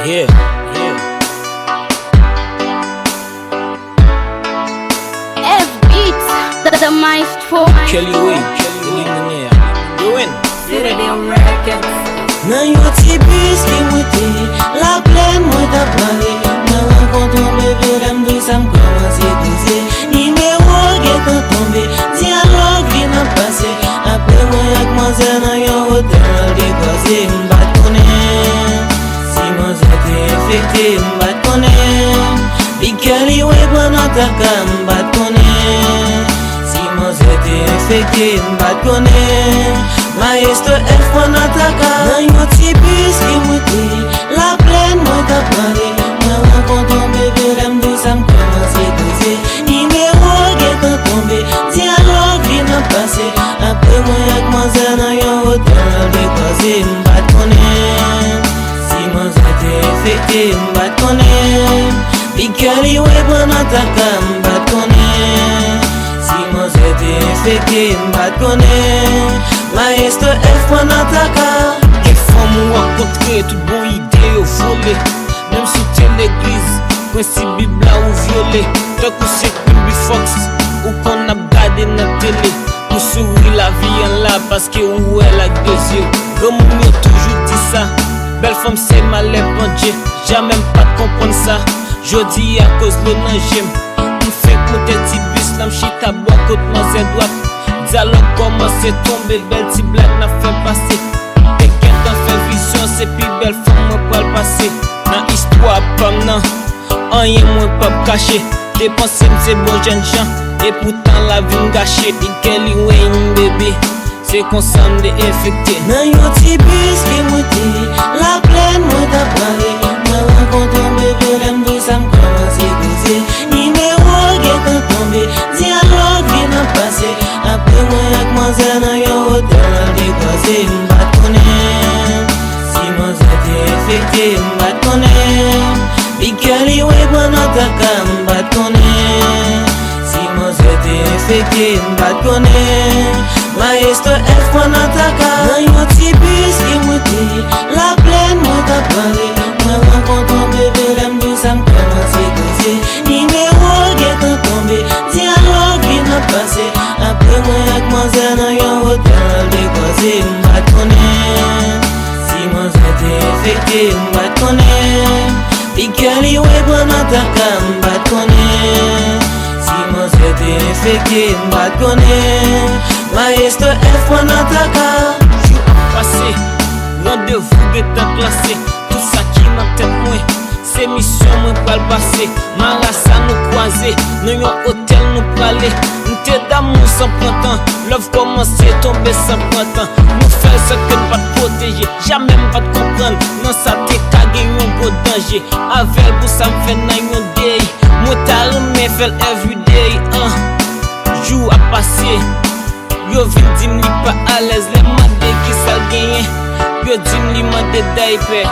Yeah. F-Beats, the maestro. Kelly Way, millionaire. You win. Nan yon ti bis ki mwete, la plen mwen ta pale. Nan renkonton bebe lem di sa m komanse koze. Nimero get an tombe, dialog vin an pase. Apre mwen ak manze nan yon hotel al dekwaze. Mbat konen, si manze te infekte. Mbat konen, Big Kelly Way banan taka. Mbat konen, si manze te infekte. Mbat konen, Maestro F banan taka. Nan yon ti bis ki mwete, la plen mwen ta pale. Mwen renkonton bebe lem di sa m komanse koze. Nimero get an tombe, dialog vin an pase. Apre mwen ak manze nan yon hotel al dekwaze. Mbat konen, si manze te infekte. Mbat konen, Big Kelly Way banan taka. Mbat konen, si manze te infekte. Mbat konen, Maestro F banan taka. Gen fòm ou akontre, tout bon ide yo vole. Même soutien l'église, principe Bibla ou violé. Tant qu'on c'est Queen Fox, ou qu'on a gardé dans télé. Pour sourire la vie en là, parce que ou elle a deux yeux. Comme on m'a toujours dit ça, belle femme c'est malheur bon Dieu. Jamais pas comprendre ça, jodi à cause de l'angem. On fait que des petits bus, l'âme chita bois, côte dans un droite. Dialogue commence à tomber, belle petite blague n'a fait passer. T'inquiète dans fait vision, c'est plus belle femme moi pour le passer. Dans histoire pas non, rien moins pas caché. Dépenser c'est bon jeune gens, et pourtant la vie m'gâchée. Big Kelly Way bébé, c'est qu'on s'en est infecté. Nan yon ti bis ki mwete, la plen mwen ta pale. Mwen renkonton bebe lem di sa m komanse koze. Nimero get an tombe, dialog vin an pase. Apre mwen ak manze nan yon hotel al dekwaze. Mbat konen, si manze te infekte. Mbat konen, Big Kelly Way banan taka. Mbat konen, si manze te infekte. Mbat konen, Maestro F banan taka. Nan yon ti bis ki mwete, la plen mwen ta pale. Mwen renkonton bebe lem di sa m komanse koze. Nimero get an tombe, dialog vin an pase. Apre mwen ak manze nan yon hotel al dekwaze. Mbat konen, si manze te infekte. Mbat konen, Big Kelly Way banan taka. Mbat konen, si manze te infekte. Mbat konen, Maestro F banan taka. Jou a passé, rendez-vous get en placé. Tout ça qui nan tête moi, c'est mission moi pral passer. Marasa nous croiser, dans yon hôtel nous parler. N'te d'amour sans printemps, love commence à tomber sans printemps. Nous faire ce que nous pas te protéger, jamais pas te comprendre. Non ça te kage yon gros danger. Avec pour ça me fait nan yon day. Moi ta remè fait everyday. Jou a passé, yo vin dim li pas à l'aise. Les madè qui sal gagné, yo dim li madè d'aipe.